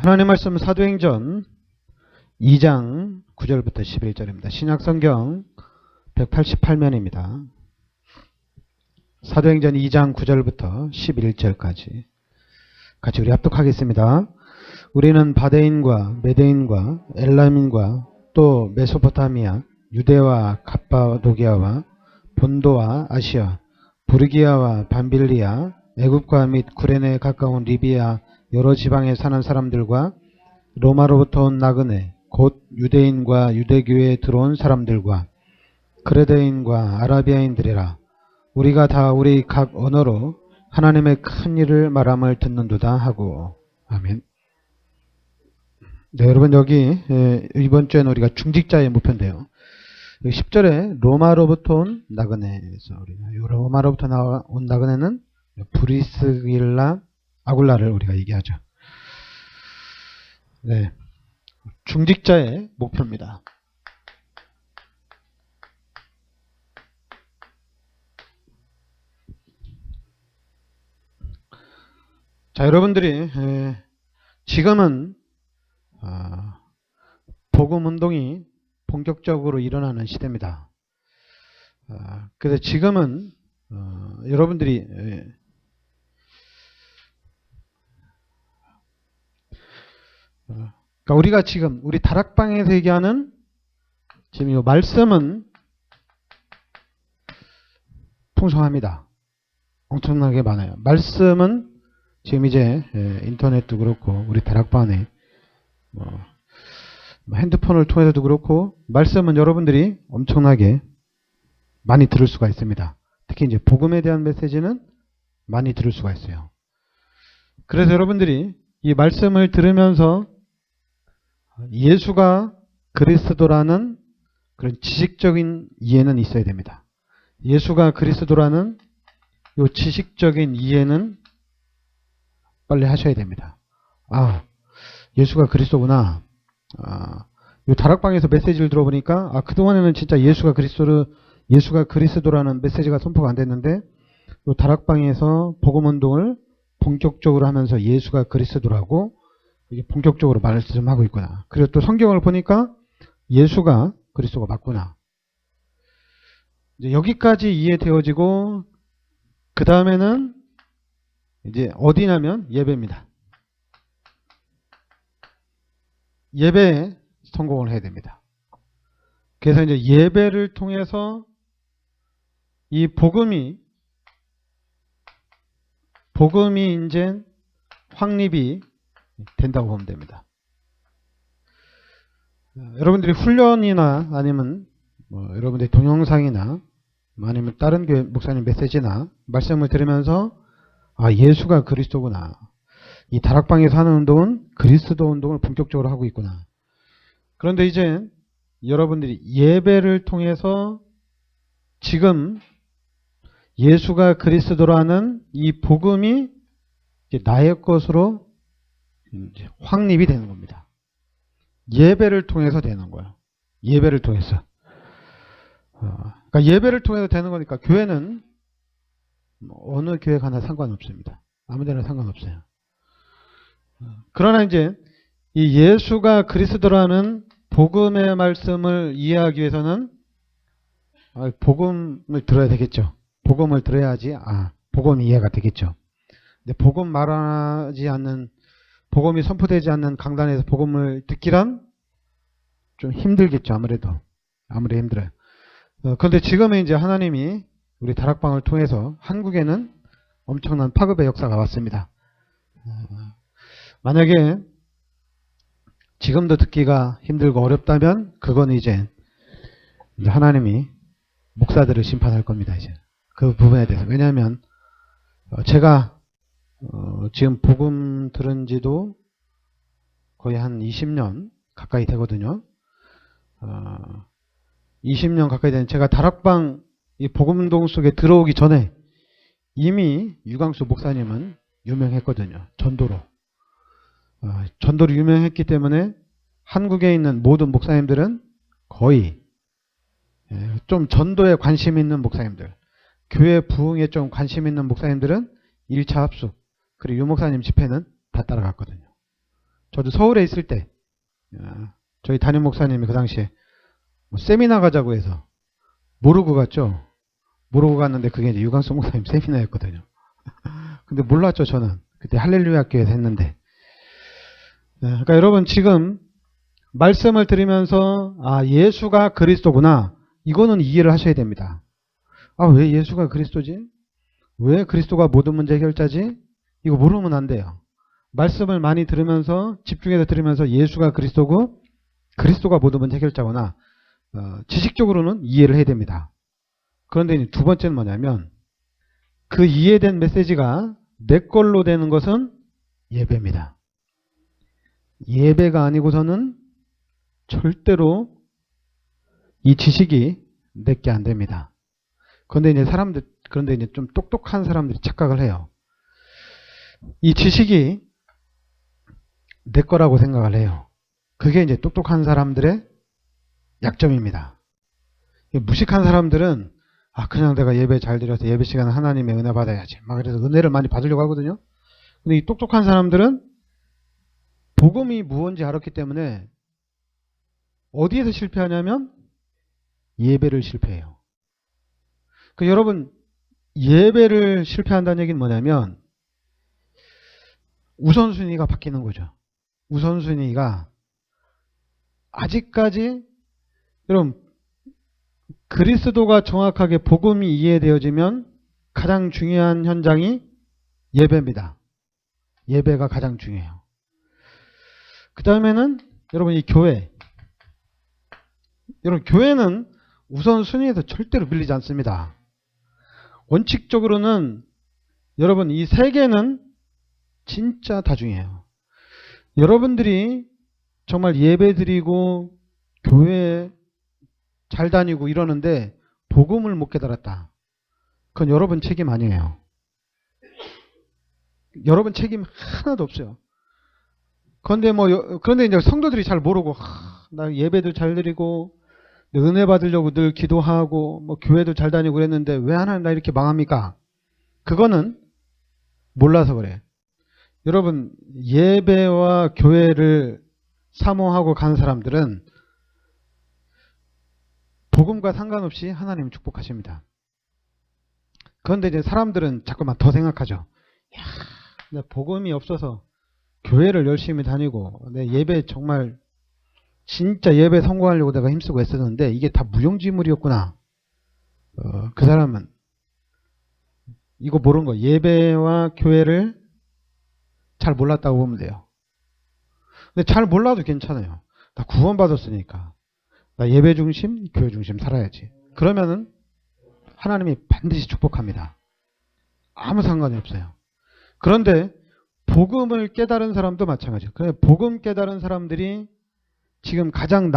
하나님 말씀 사도행전 2장 9절부터 11절입니다. 신약성경 188면입니다. 사도행전 2장 9절부터 11절까지 같이 우리 합독하겠습니다. 우리는 바데인과 메데인과 엘람인과 또 메소포타미아, 유대와 갑바도기아와 본도와 아시아, 부르기아와 밤빌리아, 애굽과 및 구레네에 가까운 리비아 여러 지방에 사는 사람들과 로마로부터 온 나그네 곧 유대인과 유대교회에 들어온 사람들과 크레데인과 아라비아인들이라. 우리가 다 우리 각 언어로 하나님의 큰 일을 말함을 듣는도다 하고. 아멘. 네, 여러분 여기 이번 주에는 우리가 중직자의 목표인데요. 10절에 로마로부터 온 나그네에서 우리가 로마로부터 온 나그네는 브리스길라 아굴라를 우리가 얘기하죠. 네, 중직자의 목표입니다. 자, 여러분들이 지금은 복음운동이 본격적으로 일어나는 시대입니다. 그래서 지금은 여러분들이 그러니까 우리가 지금 우리 다락방에서 얘기하는 지금 이 말씀은 풍성합니다. 엄청나게 많아요. 말씀은 지금 이제 인터넷도 그렇고 우리 다락방에 핸드폰을 통해서도 그렇고 말씀은 여러분들이 엄청나게 많이 들을 수가 있습니다. 특히 이제 복음에 대한 메시지는 많이 들을 수가 있어요. 그래서 여러분들이 이 말씀을 들으면서 예수가 그리스도라는 그런 지식적인 이해는 있어야 됩니다. 예수가 그리스도라는 이 지식적인 이해는 빨리 하셔야 됩니다. 아, 예수가 그리스도구나. 이 다락방에서 메시지를 들어보니까 그동안에는 진짜 예수가 그리스도라는 메시지가 선포가 안 됐는데 이 다락방에서 복음운동을 본격적으로 하면서 예수가 그리스도라고 이게 본격적으로 말씀하고 있구나. 그리고 또 성경을 보니까 예수가 그리스도가 맞구나. 이제 여기까지 이해되어지고 그 다음에는 이제 어디냐면 예배입니다. 예배에 성공을 해야 됩니다. 그래서 이제 예배를 통해서 이 복음이 이제 확립이 된다고 보면 됩니다. 여러분들이 훈련이나 아니면 여러분들이 동영상이나 아니면 다른 교회 목사님 메시지나 말씀을 들으면서 예수가 그리스도구나. 이 다락방에서 하는 운동은 그리스도 운동을 본격적으로 하고 있구나. 그런데 이제 여러분들이 예배를 통해서 지금 예수가 그리스도라는 이 복음이 이제 나의 것으로 이제 확립이 되는 겁니다. 예배를 통해서 되는 거예요. 예배를 통해서. 그러니까 예배를 통해서 되는 거니까 교회는 어느 교회 가나 상관없습니다. 아무데나 상관없어요. 그러나 이제 이 예수가 그리스도라는 복음의 말씀을 이해하기 위해서는 복음을 들어야 되겠죠. 복음을 들어야지 복음 이해가 되겠죠. 근데 복음 말하지 않는 복음이 선포되지 않는 강단에서 복음을 듣기란 좀 힘들겠죠. 아무리 힘들어요. 그런데 지금은 이제 하나님이 우리 다락방을 통해서 한국에는 엄청난 파급의 역사가 왔습니다. 만약에 지금도 듣기가 힘들고 어렵다면 그건 이제 하나님이 목사들을 심판할 겁니다. 이제 그 부분에 대해서. 왜냐하면 제가 지금 복음 들은 지도 거의 한 20년 가까이 되거든요. 20년 가까이 된 제가 다락방 이 복음운동 속에 들어오기 전에 이미 유광수 목사님은 유명했거든요. 전도로. 전도로 유명했기 때문에 한국에 있는 모든 목사님들은 거의 좀 전도에 관심 있는 목사님들, 교회 부흥에 좀 관심 있는 목사님들은 1차 합숙, 그리고 유 목사님 집회는 다 따라갔거든요. 저도 서울에 있을 때 저희 담임 목사님이 그 당시에 뭐 세미나 가자고 해서 모르고 갔죠. 모르고 갔는데 그게 이제 유광수 목사님 세미나였거든요. 근데 몰랐죠, 저는. 그때 할렐루야 학교에서 했는데. 그러니까 여러분 지금 말씀을 들으면서 예수가 그리스도구나. 이거는 이해를 하셔야 됩니다. 왜 예수가 그리스도지? 왜 그리스도가 모든 문제 해결자지? 이거 모르면 안 돼요. 말씀을 많이 들으면서 집중해서 들으면서 예수가 그리스도고 그리스도가 모든 문제 해결자구나. 지식적으로는 이해를 해야 됩니다. 그런데 두 번째는 뭐냐면 그 이해된 메시지가 내 걸로 되는 것은 예배입니다. 예배가 아니고서는 절대로 이 지식이 내게 안 됩니다. 그런데 이제 좀 똑똑한 사람들이 착각을 해요. 이 지식이 내 거라고 생각을 해요. 그게 이제 똑똑한 사람들의 약점입니다. 무식한 사람들은 그냥 내가 예배 잘 드려서 예배 시간에 하나님의 은혜 받아야지. 막 그래서 은혜를 많이 받으려고 하거든요. 근데 이 똑똑한 사람들은 복음이 무엇인지 알았기 때문에 어디에서 실패하냐면 예배를 실패해요. 여러분 예배를 실패한다는 얘기는 뭐냐면 우선순위가 바뀌는 거죠. 우선순위가 아직까지 여러분 그리스도가 정확하게 복음이 이해되어지면 가장 중요한 현장이 예배입니다. 예배가 가장 중요해요. 그 다음에는 여러분 이 교회. 여러분 교회는 우선순위에서 절대로 밀리지 않습니다. 원칙적으로는 여러분 이 세 개는 진짜 다 중요해요. 여러분들이 정말 예배 드리고 교회 잘 다니고 이러는데 복음을 못 깨달았다. 그건 여러분 책임 아니에요. 여러분 책임 하나도 없어요. 그런데 이제 성도들이 잘 모르고 나 예배도 잘 드리고 은혜 받으려고 늘 기도하고 뭐 교회도 잘 다니고 그랬는데 왜 하나님 나 이렇게 망합니까? 그거는 몰라서 그래. 여러분 예배와 교회를 사모하고 간 사람들은 복음과 상관없이 하나님 축복하십니다. 그런데 이제 사람들은 자꾸만 더 생각하죠. 내 복음이 없어서 교회를 열심히 다니고 내 예배 정말 진짜 예배 성공하려고 내가 힘쓰고 애쓰는데 이게 다 무용지물이었구나. 그 사람은 이거 모르는 거 예배와 교회를 잘 몰랐다고 보면 돼요. 근데 잘 몰라도 괜찮아요. 나 구원받았으니까 나 예배 중심, 교회 중심 살아야지. 그러면은 하나님이 반드시 축복합니다. 아무 상관이 없어요. 그런데 복음을 깨달은 사람도 마찬가지예요. 복음 깨달은 사람들이 지금 가장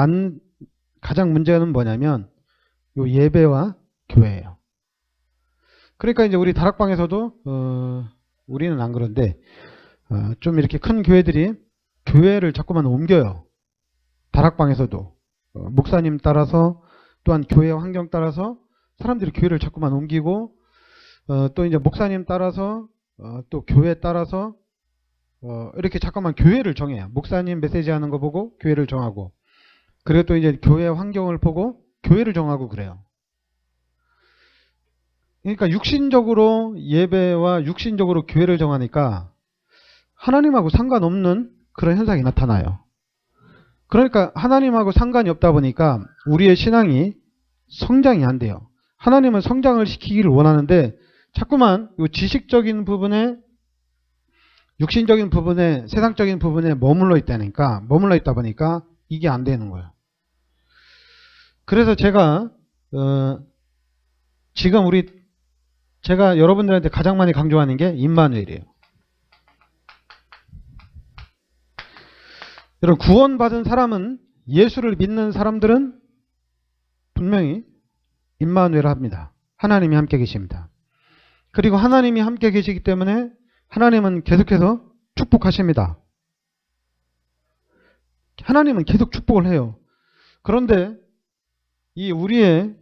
문제는 뭐냐면 요 예배와 교회예요. 그러니까 이제 우리 다락방에서도 우리는 안 그런데 좀 이렇게 큰 교회들이 교회를 자꾸만 옮겨요. 다락방에서도 목사님 따라서 또한 교회 환경 따라서 사람들이 교회를 자꾸만 옮기고 또 이제 목사님 따라서 또 교회 따라서 이렇게 잠깐만 교회를 정해요. 목사님 메시지 하는 거 보고 교회를 정하고 그리고 또 이제 교회 환경을 보고 교회를 정하고 그래요. 그러니까 육신적으로 예배와 육신적으로 교회를 정하니까 하나님하고 상관없는 그런 현상이 나타나요. 그러니까 하나님하고 상관이 없다 보니까 우리의 신앙이 성장이 안 돼요. 하나님은 성장을 시키기를 원하는데 자꾸만 이 지식적인 부분에 육신적인 부분에 세상적인 부분에 머물러 있다 보니까 이게 안 되는 거예요. 그래서 제가 지금 제가 여러분들한테 가장 많이 강조하는 게 임마누엘이에요. 여러분 구원받은 사람은 예수를 믿는 사람들은 분명히 임마누엘 합니다. 하나님이 함께 계십니다. 그리고 하나님이 함께 계시기 때문에 하나님은 계속해서 축복하십니다. 하나님은 계속 축복을 해요. 그런데 이 우리의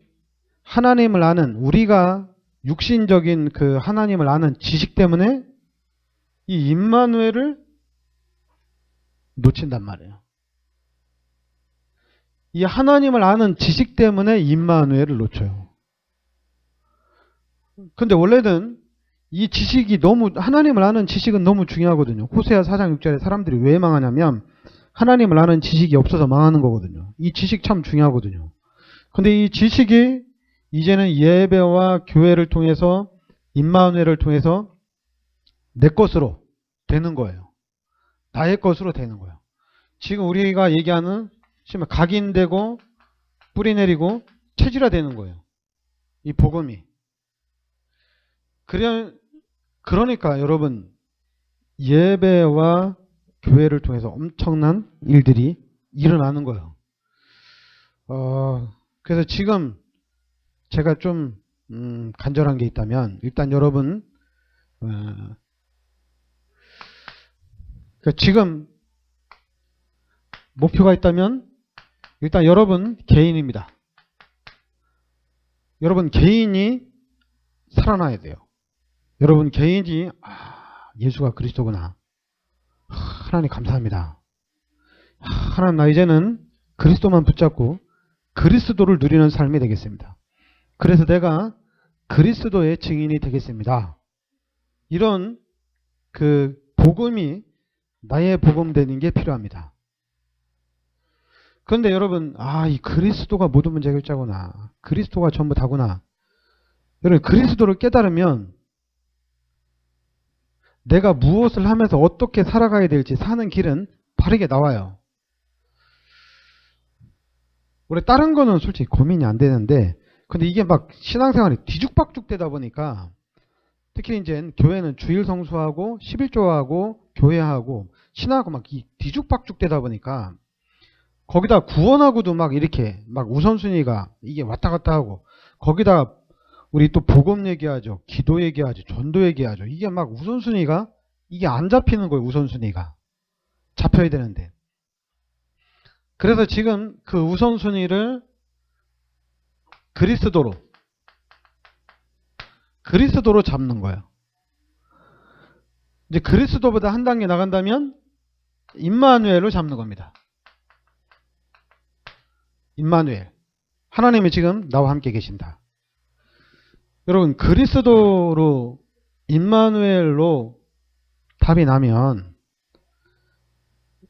하나님을 아는 우리가 육신적인 그 하나님을 아는 지식 때문에 이 임마누엘을 놓친단 말이에요. 이 하나님을 아는 지식 때문에 임마누엘을 놓쳐요. 근데 원래는 이 지식이 너무, 하나님을 아는 지식은 너무 중요하거든요. 호세아 4장 6절에 사람들이 왜 망하냐면 하나님을 아는 지식이 없어서 망하는 거거든요. 이 지식 참 중요하거든요. 근데 이 지식이 이제는 예배와 교회를 통해서, 임마누엘을 통해서 내 것으로 되는 거예요. 나의 것으로 되는 거예요. 지금 우리가 얘기하는 각인되고 뿌리 내리고 체질화 되는 거예요. 이 복음이. 그러니까 여러분, 예배와 교회를 통해서 엄청난 일들이 일어나는 거예요. 그래서 지금 제가 좀 간절한 게 있다면, 일단 여러분, 지금 목표가 있다면 일단 여러분 개인입니다. 여러분 개인이 살아나야 돼요. 여러분 개인이 예수가 그리스도구나. 하나님 감사합니다. 하나님 나 이제는 그리스도만 붙잡고 그리스도를 누리는 삶이 되겠습니다. 그래서 내가 그리스도의 증인이 되겠습니다. 이런 그 복음이 나의 복음 되는 게 필요합니다. 그런데 여러분, 이 그리스도가 모든 문제 해결자구나. 그리스도가 전부 다구나. 여러분, 그리스도를 깨달으면 내가 무엇을 하면서 어떻게 살아가야 될지 사는 길은 바르게 나와요. 원래 다른 거는 솔직히 고민이 안 되는데, 근데 이게 막 신앙생활이 뒤죽박죽 되다 보니까, 특히 이제 교회는 주일 성수하고 11조하고 교회하고 신하고 막 뒤죽박죽 되다 보니까, 거기다 구원하고도 막 이렇게 막 우선순위가 이게 왔다 갔다 하고, 거기다 우리 또 복음 얘기하죠. 기도 얘기하죠. 전도 얘기하죠. 이게 막 우선순위가 이게 안 잡히는 거예요. 우선순위가 잡혀야 되는데. 그래서 지금 그 우선순위를 그리스도로 잡는 거예요. 이제 그리스도보다 한 단계 나간다면 임마누엘로 잡는 겁니다. 임마누엘. 하나님이 지금 나와 함께 계신다. 여러분, 그리스도로 임마누엘로 답이 나면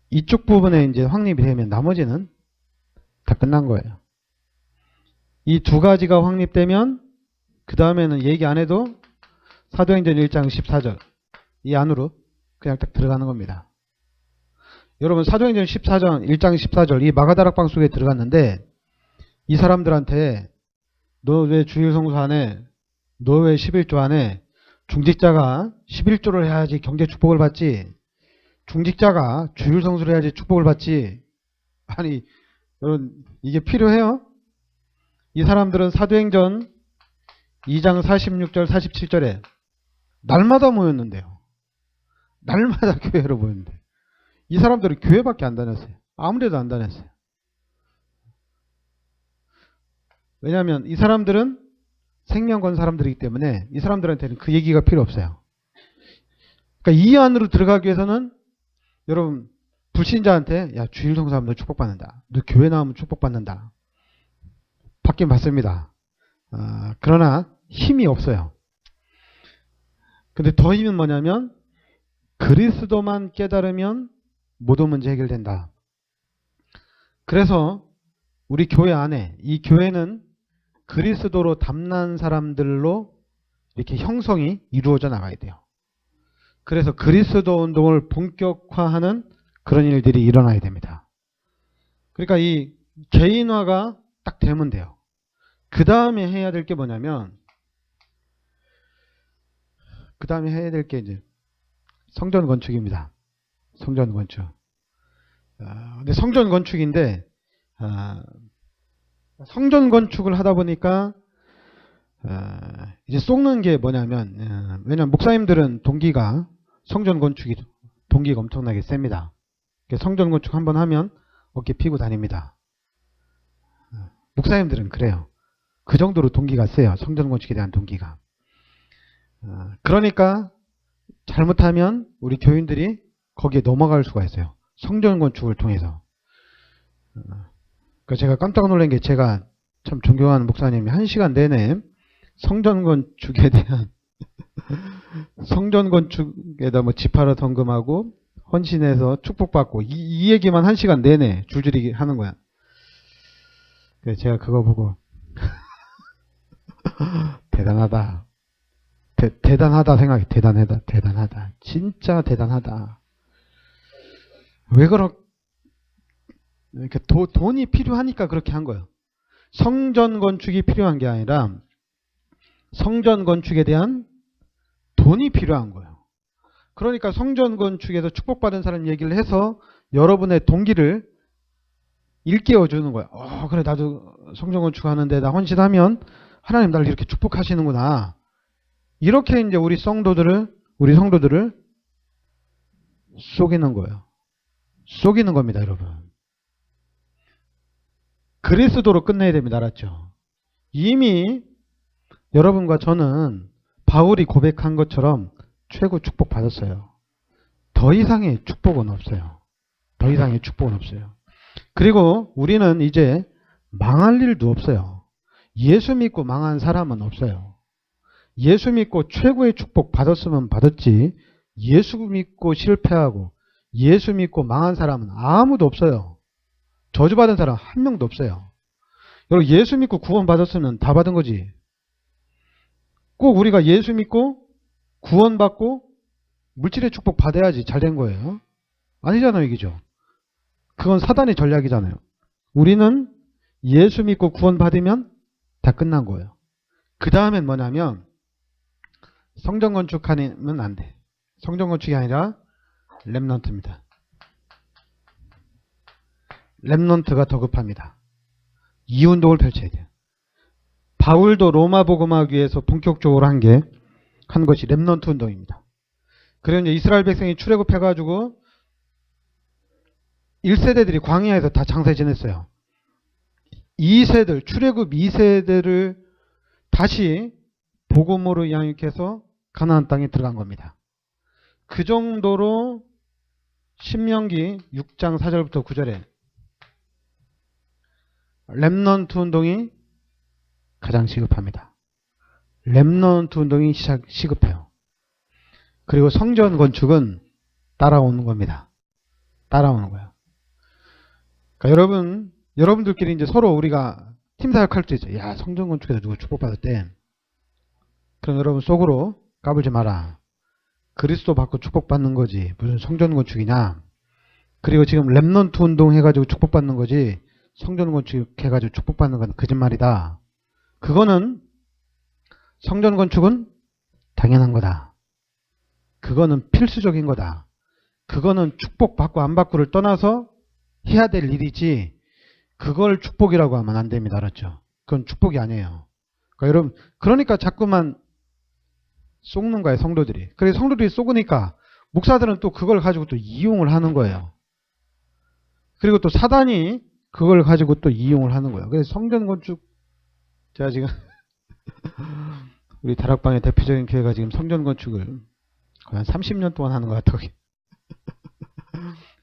이쪽 부분에 이제 확립이 되면 나머지는 다 끝난 거예요. 이 두 가지가 확립되면 그 다음에는 얘기 안 해도 사도행전 1장 14절 이 안으로 그냥 딱 들어가는 겁니다. 여러분, 사도행전 1장 14절 이 마가다락방 속에 들어갔는데 이 사람들한테 너 왜 주일 성수 안 해? 너 왜 11조 안 해? 중직자가 11조를 해야지 경제 축복을 받지. 중직자가 주일 성수를 해야지 축복을 받지. 아니, 여러분, 이게 필요해요? 이 사람들은 사도행전 2장 46절 47절에 날마다 모였는데요. 날마다 교회로 모였는데 이 사람들은 교회밖에 안 다녔어요. 아무데도 안 다녔어요. 왜냐하면 이 사람들은 생명 건 사람들이기 때문에 이 사람들한테는 그 얘기가 필요 없어요. 그러니까 이 안으로 들어가기 위해서는 여러분 불신자한테 야 주일 성수하면 너 축복받는다. 너 교회 나오면 축복받는다. 받긴 받습니다. 그러나 힘이 없어요. 근데 더 힘은 뭐냐면 그리스도만 깨달으면 모든 문제 해결된다. 그래서 우리 교회 안에 이 교회는 그리스도로 담난 사람들로 이렇게 형성이 이루어져 나가야 돼요. 그래서 그리스도 운동을 본격화하는 그런 일들이 일어나야 됩니다. 그러니까 이 개인화가 딱 되면 돼요. 그 다음에 해야 될 게 뭐냐면 그 다음에 해야 될 게 이제 성전 건축입니다. 성전 건축. 근데 성전 건축인데 성전 건축을 하다 보니까 이제 쏟는 게 뭐냐면 왜냐면 목사님들은 동기가 성전 건축이 동기가 엄청나게 셉니다. 성전 건축 한번 하면 어깨 피고 다닙니다. 목사님들은 그래요. 그 정도로 동기가 세요. 성전 건축에 대한 동기가. 그러니까 잘못하면 우리 교인들이 거기에 넘어갈 수가 있어요. 성전 건축을 통해서. 그러니까 제가 깜짝 놀란 게 제가 참 존경하는 목사님이 1시간 내내 성전 건축에 대한 성전 건축에다 뭐 지파로 헌금하고 헌신해서 축복받고 이 얘기만 1시간 내내 줄줄이 하는 거야. 그래서 제가 그거 보고 대단하다. 대단하다 생각해. 대단하다. 진짜 대단하다. 왜 이렇게 돈이 필요하니까 그렇게 한 거예요. 성전 건축이 필요한 게 아니라 성전 건축에 대한 돈이 필요한 거예요. 그러니까 성전 건축에서 축복받은 사람 얘기를 해서 여러분의 동기를 일깨워 주는 거예요. 그래 나도 성전 건축하는데 나 헌신하면 하나님 나를 이렇게 축복하시는구나. 이렇게 이제 우리 성도들을 속이는 거예요. 속이는 겁니다, 여러분. 그리스도로 끝내야 됩니다. 알았죠? 이미 여러분과 저는 바울이 고백한 것처럼 최고 축복 받았어요. 더 이상의 축복은 없어요. 더 이상의 축복은 없어요. 그리고 우리는 이제 망할 일도 없어요. 예수 믿고 망한 사람은 없어요. 예수 믿고 최고의 축복 받았으면 받았지, 예수 믿고 실패하고 예수 믿고 망한 사람은 아무도 없어요. 저주받은 사람 한 명도 없어요. 여러분, 예수 믿고 구원 받았으면 다 받은 거지. 꼭 우리가 예수 믿고 구원받고 물질의 축복 받아야지 잘 된 거예요. 아니잖아요, 이게죠. 그건 사단의 전략이잖아요. 우리는 예수 믿고 구원받으면 다 끝난 거예요. 그 다음엔 뭐냐면 성전 건축하면 안 돼. 성전 건축이 아니라 렘넌트입니다. 렘넌트가 더 급합니다. 이 운동을 펼쳐야 돼요. 바울도 로마 복음하기 위해서 본격적으로 한 것이 렘넌트 운동입니다. 그리고 이제 이스라엘 백성이 출애굽해가지고 1세대들이 광야에서 다 장사 지냈어요. 2세들, 출애굽 2세대를 다시 복음으로 양육해서 가나안 땅에 들어간 겁니다. 그 정도로 신명기 6장 4절부터 9절에 렘넌트 운동이 가장 시급합니다. 렘넌트 운동이 시급해요. 그리고 성전 건축은 따라오는 겁니다. 따라오는 거예요. 그러니까 여러분들끼리 이제 서로 우리가 팀 사역할 수 있어요. 야, 성전 건축에서 누구 축복받았대. 그럼 여러분 속으로 까불지 마라. 그리스도 받고 축복받는 거지 무슨 성전 건축이냐. 그리고 지금 렘넌트 운동 해가지고 축복받는 거지 성전 건축 해가지고 축복받는 건 거짓말이다. 그거는 성전 건축은 당연한 거다. 그거는 필수적인 거다. 그거는 축복받고 안 받고를 떠나서 해야 될 일이지 그걸 축복이라고 하면 안 됩니다. 알았죠? 그건 축복이 아니에요. 그러니까 여러분, 그러니까 자꾸만 속는 거예요, 성도들이. 그래서 성도들이 속으니까 목사들은 또 그걸 가지고 또 이용을 하는 거예요. 그리고 또 사단이 그걸 가지고 또 이용을 하는 거예요. 그래서 성전 건축, 제가 지금 우리 다락방의 대표적인 교회가 지금 성전 건축을 거의 한 30년 동안 하는 것 같아요.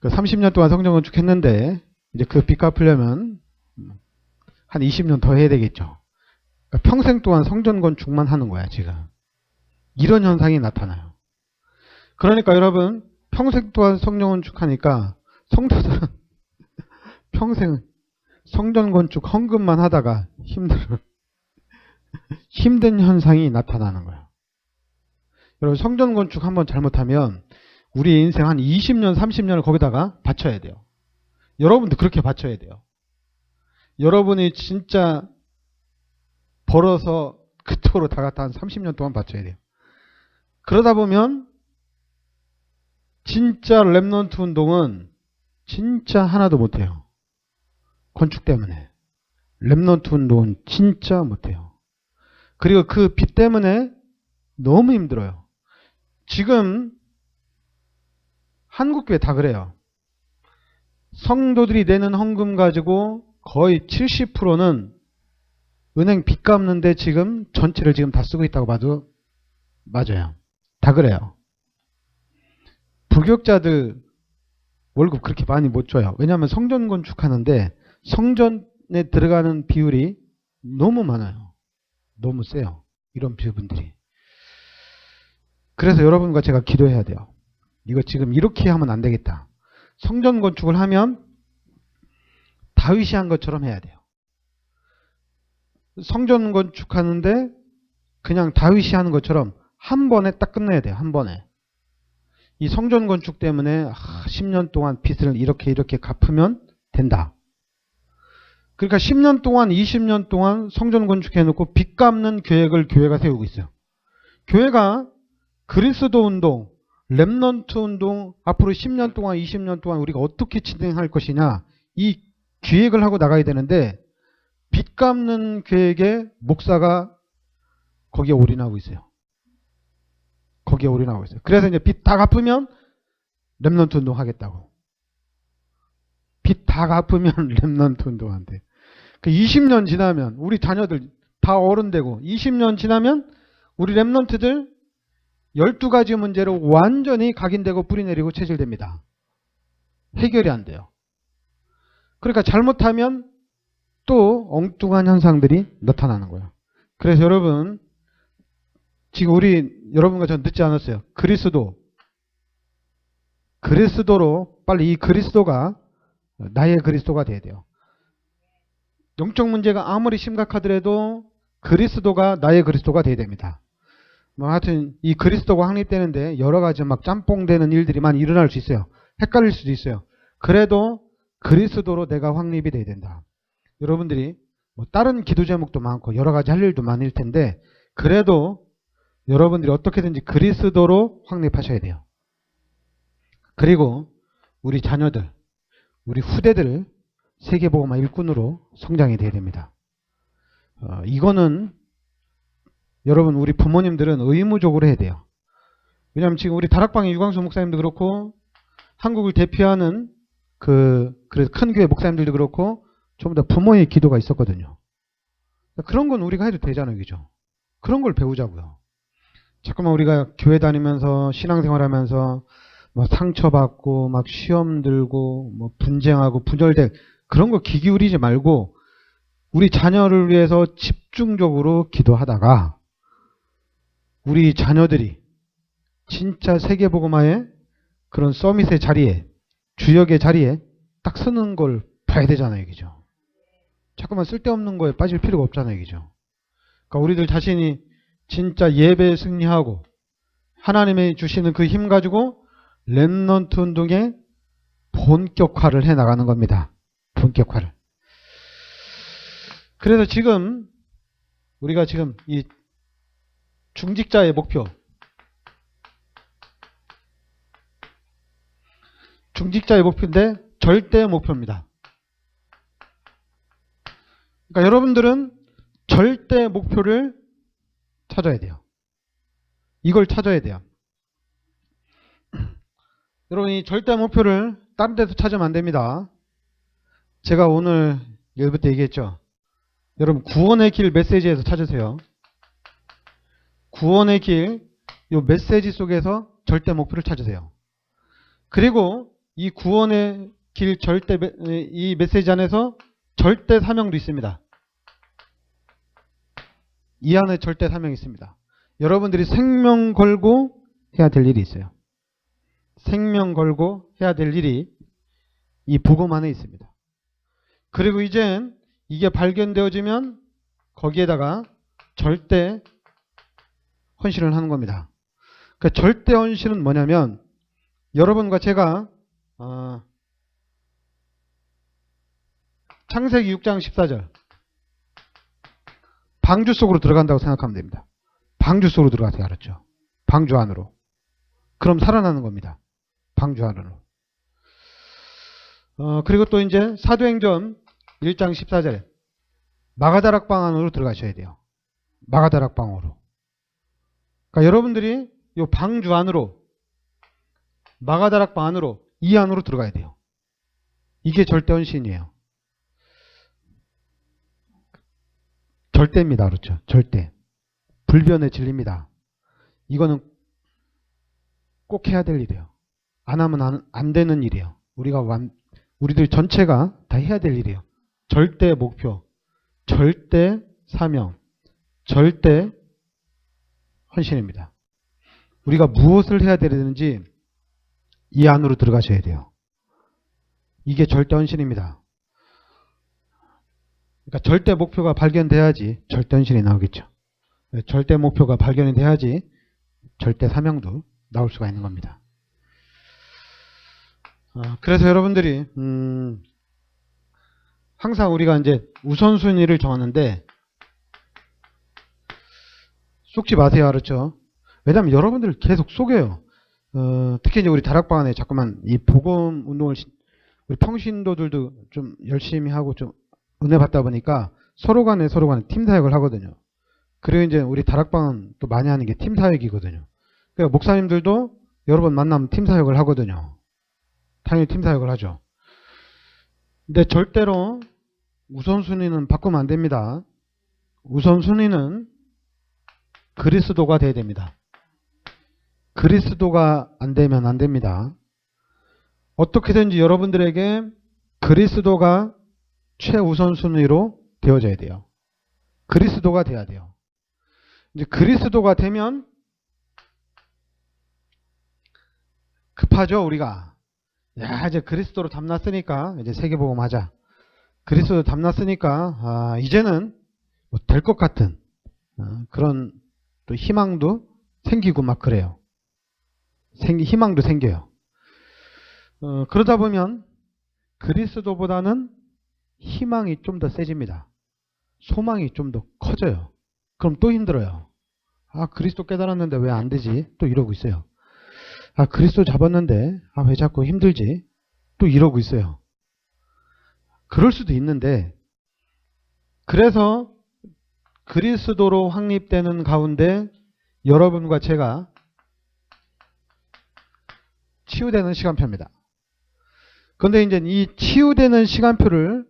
그 30년 동안 성전 건축 했는데 이제 그 빚 갚으려면 한 20년 더 해야 되겠죠. 그러니까 평생 동안 성전 건축만 하는 거야, 지금. 이런 현상이 나타나요. 그러니까 여러분, 평생 동안 성전 건축하니까 성도들은 평생 성전 건축 헌금만 하다가 힘든 현상이 나타나는 거예요. 여러분, 성전 건축 한번 잘못하면 우리 인생 한 20년, 30년을 거기다가 바쳐야 돼요. 여러분도 그렇게 바쳐야 돼요. 여러분이 진짜 벌어서 그쪽으로 다 갖다 한 30년 동안 바쳐야 돼요. 그러다 보면 진짜 렘넌트 운동은 진짜 하나도 못해요. 건축 때문에. 렘넌트 운동은 진짜 못해요. 그리고 그 빚 때문에 너무 힘들어요. 지금 한국교회 다 그래요. 성도들이 내는 헌금 가지고 거의 70%는 은행 빚 갚는데 지금 전체를 지금 다 쓰고 있다고 봐도 맞아요. 다 그래요. 불교자들 월급 그렇게 많이 못 줘요. 왜냐하면 성전 건축하는데 성전에 들어가는 비율이 너무 많아요. 너무 세요. 이런 부분들이. 그래서 여러분과 제가 기도해야 돼요. 이거 지금 이렇게 하면 안 되겠다. 성전 건축을 하면 다윗이 한 것처럼 해야 돼요. 성전 건축하는데 그냥 다윗이 하는 것처럼 한 번에 딱 끝내야 돼요. 한 번에. 이 성전 건축 때문에 10년 동안 빚을 이렇게 갚으면 된다. 그러니까 10년 동안 20년 동안 성전 건축해놓고 빚 갚는 계획을 교회가 세우고 있어요. 교회가 그리스도 운동, 렘넌트 운동 앞으로 10년 동안 20년 동안 우리가 어떻게 진행할 것이냐 이 기획을 하고 나가야 되는데 빚 갚는 계획에 목사가 거기에 올인하고 있어요. 거기에 올인하고 있어요. 그래서 이제 빚 다 갚으면 렘넌트 운동 하겠다고. 빚 다 갚으면 렘넌트 운동 한대. 그 20년 지나면 우리 자녀들 다 어른 되고 20년 지나면 우리 렘넌트들 12가지 문제로 완전히 각인되고 뿌리내리고 체질됩니다. 해결이 안 돼요. 그러니까 잘못하면 또 엉뚱한 현상들이 나타나는 거예요. 그래서 여러분 지금 우리 여러분과 전 늦지 않았어요. 그리스도로 빨리 이 그리스도가 나의 그리스도가 돼야 돼요. 영적 문제가 아무리 심각하더라도 그리스도가 나의 그리스도가 돼야 됩니다. 뭐 하여튼 이 그리스도가 확립되는데 여러 가지 막 짬뽕되는 일들이 많이 일어날 수 있어요. 헷갈릴 수도 있어요. 그래도 그리스도로 내가 확립이 돼야 된다. 여러분들이 뭐 다른 기도 제목도 많고 여러 가지 할 일도 많을 텐데 그래도 여러분들이 어떻게든지 그리스도로 확립하셔야 돼요. 그리고 우리 자녀들, 우리 후대들 세계복음화 일꾼으로 성장이 돼야 됩니다. 이거는 여러분 우리 부모님들은 의무적으로 해야 돼요. 왜냐하면 지금 우리 다락방의 유광수 목사님도 그렇고 한국을 대표하는 그래서 큰 교회 목사님들도 그렇고 전부 다 부모의 기도가 있었거든요. 그런 건 우리가 해도 되잖아요. 그죠? 그런 걸 배우자고요. 자꾸만 우리가 교회 다니면서 신앙생활하면서 막 상처받고 막 시험 들고 뭐 분쟁하고 분열된 그런 거 귀 기울이지 말고 우리 자녀를 위해서 집중적으로 기도하다가 우리 자녀들이 진짜 세계복음화의 그런 서밋의 자리에 주역의 자리에 딱 서는 걸 봐야 되잖아요. 그죠? 자꾸만 쓸데없는 거에 빠질 필요가 없잖아요. 그죠? 그러니까 우리들 자신이 진짜 예배에 승리하고 하나님이 주시는 그 힘 가지고 렘넌트 운동의 본격화를 해 나가는 겁니다. 본격화를. 그래서 지금 우리가 지금 이 중직자의 목표, 중직자의 목표인데 절대 목표입니다. 그러니까 여러분들은 절대 목표를 찾아야 돼요. 이걸 찾아야 돼요. 여러분이 절대 목표를 다른 데서 찾으면 안 됩니다. 제가 오늘 예부터 얘기했죠. 여러분 구원의 길 메시지에서 찾으세요. 구원의 길 이 메시지 속에서 절대 목표를 찾으세요. 그리고 이 구원의 길 절대 이 메시지 안에서 절대 사명도 있습니다. 이 안에 절대 사명이 있습니다. 여러분들이 생명 걸고 해야 될 일이 있어요. 생명 걸고 해야 될 일이 이 복음 안에 있습니다. 그리고 이젠 이게 발견되어지면 거기에다가 절대 헌신을 하는 겁니다. 그 절대 헌신은 뭐냐면 여러분과 제가 창세기 6장 14절 방주 속으로 들어간다고 생각하면 됩니다. 방주 속으로 들어가세요. 알았죠? 방주 안으로. 그럼 살아나는 겁니다. 방주 안으로. 그리고 또 이제 사도행전 1장 14절에 마가다락방 안으로 들어가셔야 돼요. 마가다락방으로. 그러니까 여러분들이 이 방주 안으로 마가다락방 안으로 이 안으로 들어가야 돼요. 이게 절대 헌신이에요. 절대입니다. 그렇죠? 절대. 불변의 진리입니다. 이거는 꼭 해야 될 일이에요. 안 하면 안 되는 일이에요. 우리들 전체가 다 해야 될 일이에요. 절대 목표, 절대 사명, 절대 헌신입니다. 우리가 무엇을 해야 되는지 이 안으로 들어가셔야 돼요. 이게 절대 헌신입니다. 그러니까 절대 목표가 발견돼야지 절대 헌신이 나오겠죠. 절대 목표가 발견이 돼야지 절대 사명도 나올 수가 있는 겁니다. 그래서 여러분들이 항상 우리가 이제 우선순위를 정하는데 속지 마세요. 알았죠? 왜냐하면 여러분들 계속 속여요. 특히 이제 우리 다락방 안에 자꾸만 이 복음 운동을 우리 평신도들도 좀 열심히 하고 좀 은혜 받다 보니까 서로 간에 팀 사역을 하거든요. 그리고 이제 우리 다락방은 또 많이 하는 게 팀 사역이거든요. 그러니까 목사님들도 여러 번 만나면 팀 사역을 하거든요. 당연히 팀 사역을 하죠. 근데 절대로 우선순위는 바꾸면 안 됩니다. 우선순위는 그리스도가 돼야 됩니다. 그리스도가 안 되면 안 됩니다. 어떻게든지 여러분들에게 그리스도가 최우선순위로 되어져야 돼요. 그리스도가 돼야 돼요. 이제 그리스도가 되면 급하죠, 우리가. 야, 이제 그리스도로 담났으니까 이제 세계복음 하자. 그리스도로 담났으니까 이제는 뭐 될 것 같은 그런 또 희망도 생기고 막 그래요. 희망도 생겨요. 그러다 보면 그리스도보다는 희망이 좀 더 세집니다. 소망이 좀 더 커져요. 그럼 또 힘들어요. 그리스도 깨달았는데 왜 안 되지? 또 이러고 있어요. 그리스도 잡았는데 왜 자꾸 힘들지? 또 이러고 있어요. 그럴 수도 있는데, 그래서 그리스도로 확립되는 가운데 여러분과 제가 치유되는 시간표입니다. 그런데 이제 이 치유되는 시간표를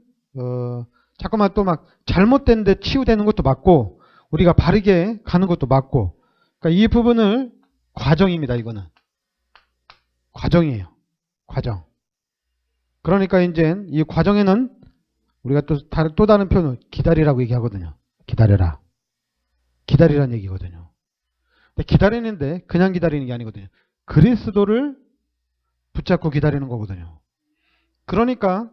자꾸만 또 막 잘못된 데 치유되는 것도 맞고 우리가 바르게 가는 것도 맞고, 그러니까 이 부분을 과정입니다. 이거는 과정이에요. 과정. 그러니까 이제 이 과정에는 우리가 또 다른 표현은 기다리라고 얘기하거든요. 기다려라. 기다리라는 얘기거든요. 근데 기다리는데 그냥 기다리는 게 아니거든요. 그리스도를 붙잡고 기다리는 거거든요. 그러니까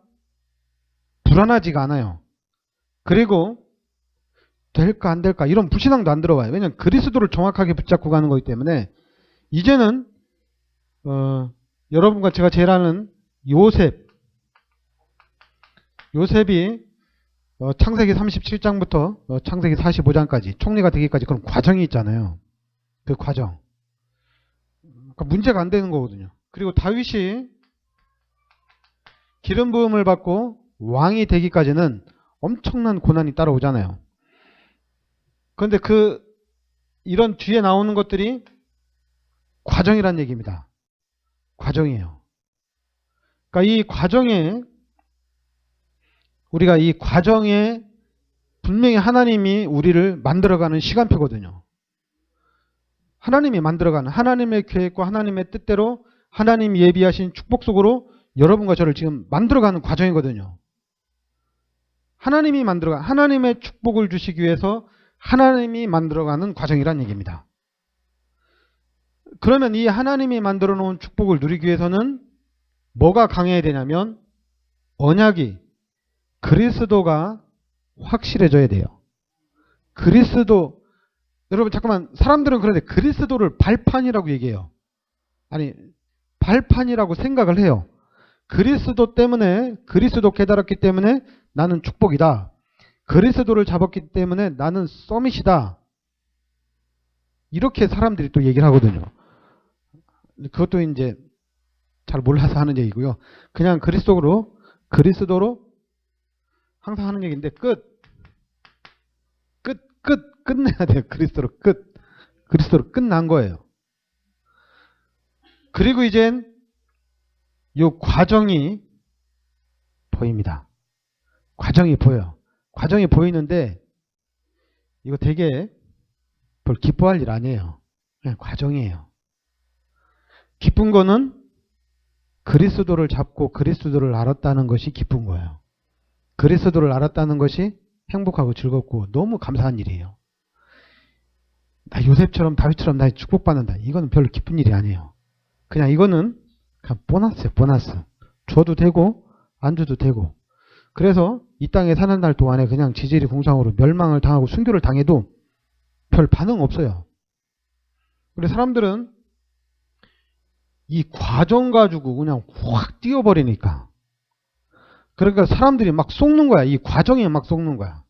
불안하지가 않아요. 그리고 될까 안 될까 이런 불신앙도 안 들어와요. 왜냐하면 그리스도를 정확하게 붙잡고 가는 거기 때문에. 이제는 여러분과 제가 제일 아는 요셉이 창세기 37장부터 창세기 45장까지 총리가 되기까지 그런 과정이 있잖아요. 그 과정. 그러니까 문제가 안 되는 거거든요. 그리고 다윗이 기름 부음을 받고 왕이 되기까지는 엄청난 고난이 따라오잖아요. 그런데 이런 뒤에 나오는 것들이 과정이란 얘기입니다. 과정이에요. 그러니까 이 과정에 우리가 이 과정에 분명히 하나님이 우리를 만들어가는 시간표거든요. 하나님이 만들어가는 하나님의 계획과 하나님의 뜻대로 하나님이 예비하신 축복 속으로 여러분과 저를 지금 만들어가는 과정이거든요. 하나님이 만들어가는 하나님의 축복을 주시기 위해서 하나님이 만들어가는 과정이란 얘기입니다. 그러면 이 하나님이 만들어 놓은 축복을 누리기 위해서는 뭐가 강해야 되냐면 언약이 그리스도가 확실해져야 돼요. 그리스도, 여러분 잠깐만, 사람들은 그런데 그리스도를 발판이라고 얘기해요. 아니, 발판이라고 생각을 해요. 그리스도 때문에, 그리스도 깨달았기 때문에 나는 축복이다. 그리스도를 잡았기 때문에 나는 서밋이다. 이렇게 사람들이 또 얘기를 하거든요. 그것도 이제 잘 몰라서 하는 얘기고요. 그냥 그리스도로 항상 하는 얘기인데 끝내야 돼요. 그리스도로 끝난 거예요. 그리고 이젠 이 과정이 보입니다. 과정이 보여요. 과정이 보이는데 이거 되게 별 기뻐할 일 아니에요. 그냥 과정이에요. 기쁜 거는 그리스도를 잡고 그리스도를 알았다는 것이 기쁜 거예요. 그리스도를 알았다는 것이 행복하고 즐겁고 너무 감사한 일이에요. 나 요셉처럼 다윗처럼 나 축복받는다. 이거는 별로 기쁜 일이 아니에요. 그냥 이거는 그냥 보너스예요. 보너스. 줘도 되고 안 줘도 되고. 그래서 이 땅에 사는 날 동안에 그냥 지질이 공상으로 멸망을 당하고 순교를 당해도 별 반응 없어요. 근데 사람들은 이 과정 가지고 그냥 확 뛰어버리니까. 그러니까 사람들이 막 속는 거야. 이 과정에 막 속는 거야.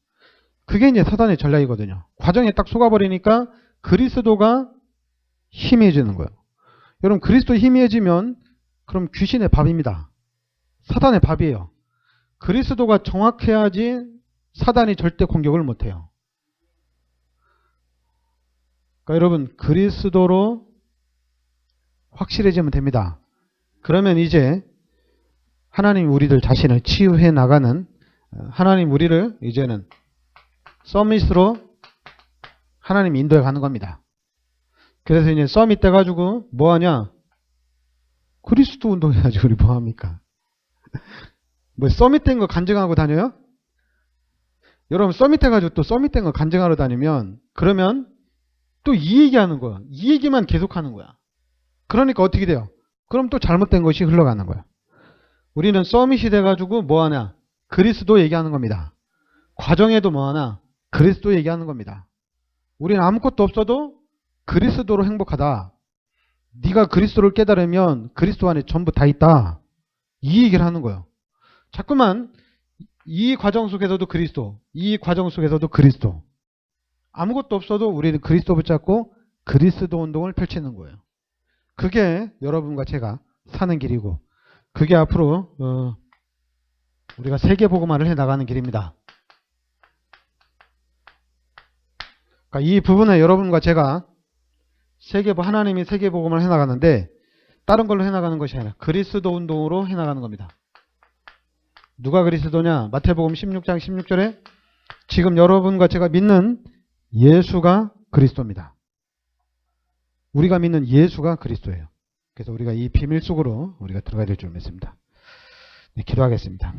그게 이제 사단의 전략이거든요. 과정에 딱 속아버리니까 그리스도가 희미해지는 거예요. 여러분 그리스도 희미해지면 그럼 귀신의 밥입니다. 사단의 밥이에요. 그리스도가 정확해야지 사단이 절대 공격을 못해요. 그러니까 여러분 그리스도로 확실해지면 됩니다. 그러면 이제 하나님 우리들 자신을 치유해 나가는, 하나님 우리를 이제는 서밋으로 하나님 인도해 가는 겁니다. 그래서 이제 서밋 돼 가지고 뭐 하냐? 그리스도 운동해야지. 우리 뭐 합니까? 뭐 서밋 된 거 간증하고 다녀요? 여러분 서밋 해가지고 또 서밋 된 거 간증하러 다니면 그러면 또 이 얘기하는 거야. 이 얘기만 계속하는 거야. 그러니까 어떻게 돼요? 그럼 또 잘못된 것이 흘러가는 거야. 우리는 서밋이 돼가지고 뭐 하냐? 그리스도 얘기하는 겁니다. 과정에도 뭐 하나? 그리스도 얘기하는 겁니다. 우리는 아무것도 없어도 그리스도로 행복하다. 네가 그리스도를 깨달으면 그리스도 안에 전부 다 있다. 이 얘기를 하는 거예요. 자꾸만 이 과정 속에서도 그리스도, 이 과정 속에서도 그리스도. 아무것도 없어도 우리는 그리스도 붙잡고 그리스도 운동을 펼치는 거예요. 그게 여러분과 제가 사는 길이고, 그게 앞으로 우리가 세계복음화를 해나가는 길입니다. 그러니까 이 부분에 여러분과 제가 하나님이 세계복음을 해나가는데 다른 걸로 해나가는 것이 아니라 그리스도 운동으로 해나가는 겁니다. 누가 그리스도냐? 마태복음 16장 16절에 지금 여러분과 제가 믿는 예수가 그리스도입니다. 우리가 믿는 예수가 그리스도예요. 그래서 우리가 이 비밀 속으로 우리가 들어가야 될 줄 믿습니다. 네, 기도하겠습니다.